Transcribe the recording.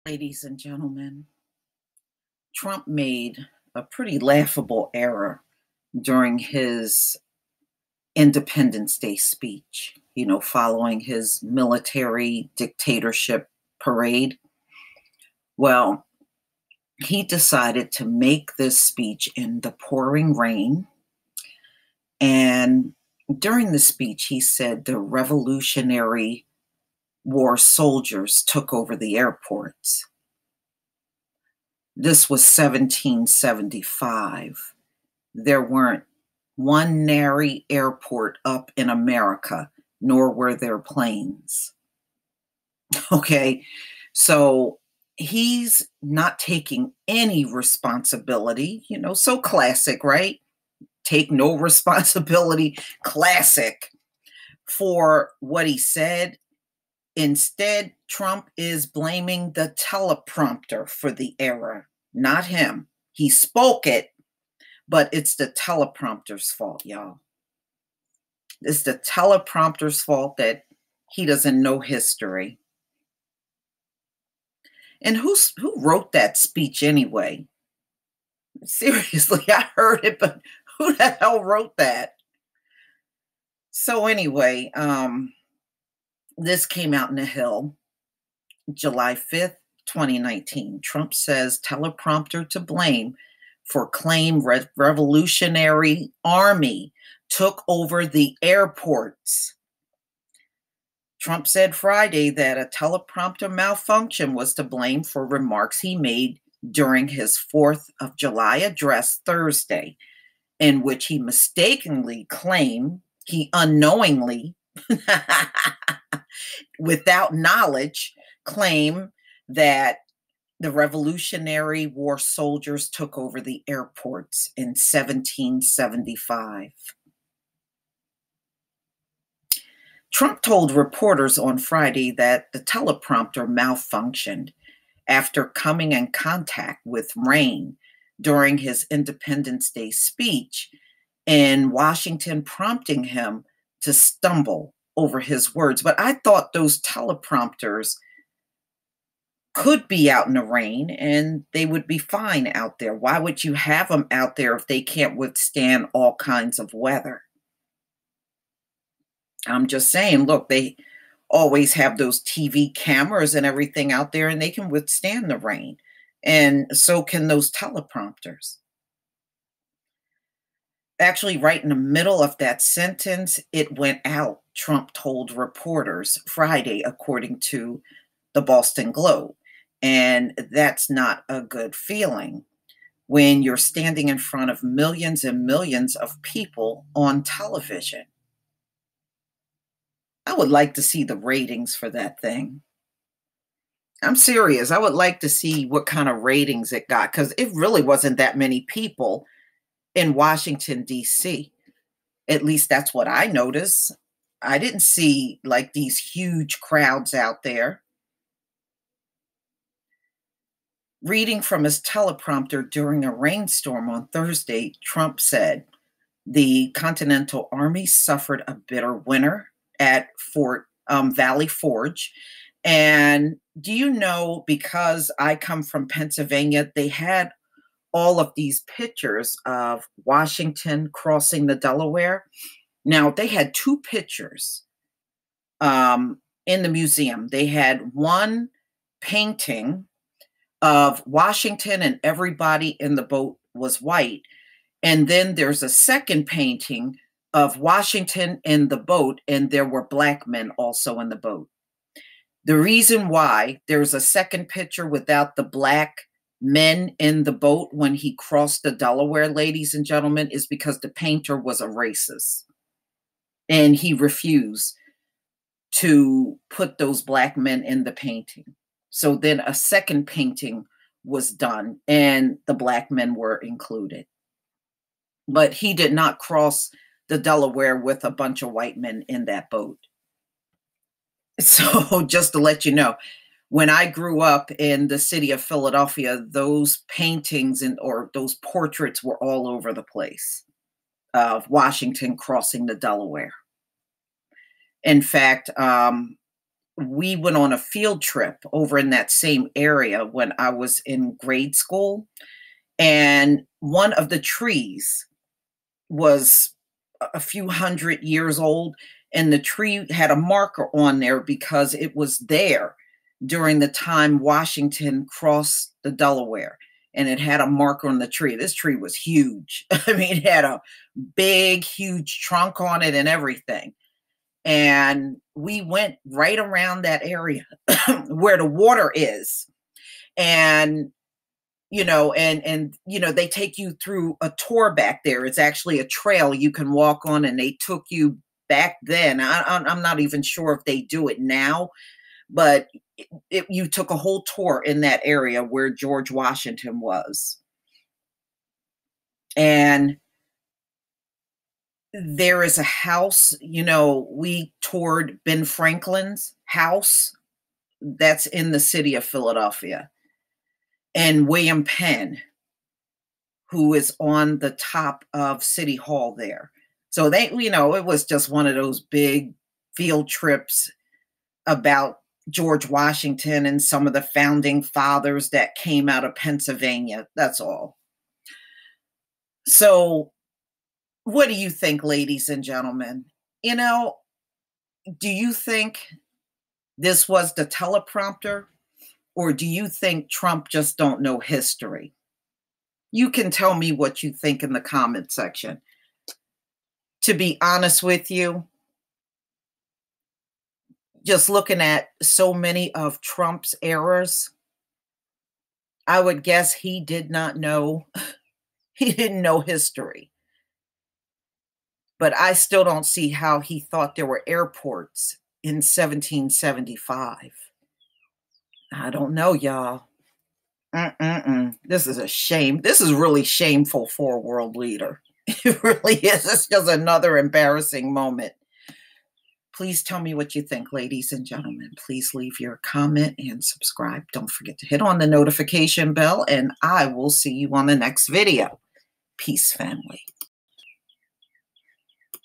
Ladies and gentlemen, Trump made a pretty laughable error during his Independence Day speech, following his military dictatorship parade. Well, he decided to make this speech in the pouring rain. And during the speech, he said the Revolutionary War soldiers took over the airports. This was 1775. There weren't one nary airport up in America, nor were there planes. Okay, so he's not taking any responsibility, so classic, right? Take no responsibility, classic, for what he said. Instead, Trump is blaming the teleprompter for the error, not him. He spoke it, but it's the teleprompter's fault, y'all. It's the teleprompter's fault that he doesn't know history. And who wrote that speech anyway? Seriously, I heard it, but who the hell wrote that? So anyway, this came out in the Hill, July 5th, 2019. Trump says teleprompter to blame for claim Revolutionary Army took over the airports. Trump said Friday that a teleprompter malfunction was to blame for remarks he made during his 4th of July address Thursday, in which he mistakenly claimed he unknowingly, without knowledge, claim that the Revolutionary War soldiers took over the airports in 1775. Trump told reporters on Friday that the teleprompter malfunctioned after coming in contact with rain during his Independence Day speech in Washington, prompting him to stumble over his words. But I thought those teleprompters could be out in the rain and they would be fine out there. Why would you have them out there if they can't withstand all kinds of weather? I'm just saying, look, they always have those TV cameras and everything out there, and they can withstand the rain. And so can those teleprompters. Actually, right in the middle of that sentence, it went out, Trump told reporters Friday, according to the Boston Globe. And that's not a good feeling when you're standing in front of millions and millions of people on television. I would like to see the ratings for that thing. I'm serious. I would like to see what kind of ratings it got, because it really wasn't that many people in Washington, D.C. At least that's what I noticed. I didn't see like these huge crowds out there. Reading from his teleprompter during a rainstorm on Thursday, Trump said the Continental Army suffered a bitter winter at Fort Valley Forge. And do you know, because I come from Pennsylvania, they had all of these pictures of Washington crossing the Delaware. Now, they had 2 pictures in the museum. They had one painting of Washington and everybody in the boat was white. And then there's a second painting of Washington in the boat, and there were black men also in the boat. The reason why there's a second picture without the black men in the boat when he crossed the Delaware, ladies and gentlemen, is because the painter was a racist. And he refused to put those black men in the painting. So then a second painting was done, and the black men were included. But he did not cross the Delaware with a bunch of white men in that boat. So just to let you know, when I grew up in the city of Philadelphia, those paintings or those portraits were all over the place of Washington crossing the Delaware. In fact, we went on a field trip over in that same area when I was in grade school, and one of the trees was a few hundred years old, and the tree had a marker on there because it was there during the time Washington crossed the Delaware, and it had a marker on the tree. This tree was huge. I mean, it had a big, huge trunk on it and everything. And we went right around that area where the water is. And they take you through a tour back there. It's actually a trail you can walk on, and they took you back then. I'm not even sure if they do it now, but you took a whole tour in that area where George Washington was. And there is a house, we toured Ben Franklin's house that's in the city of Philadelphia, and William Penn, who is on the top of City Hall there. So it was just one of those big field trips about George Washington and some of the founding fathers that came out of Pennsylvania. That's all. So what do you think, ladies and gentlemen? Do you think this was the teleprompter, or do you think Trump just don't know history? You can tell me what you think in the comment section. To be honest with you, just looking at so many of Trump's errors, I would guess he did not know, he didn't know history. But I still don't see how he thought there were airports in 1775. I don't know, y'all. This is a shame. This is really shameful for a world leader. It really is. It's just another embarrassing moment. Please tell me what you think, ladies and gentlemen. Please leave your comment and subscribe. Don't forget to hit on the notification bell, and I will see you on the next video. Peace, family.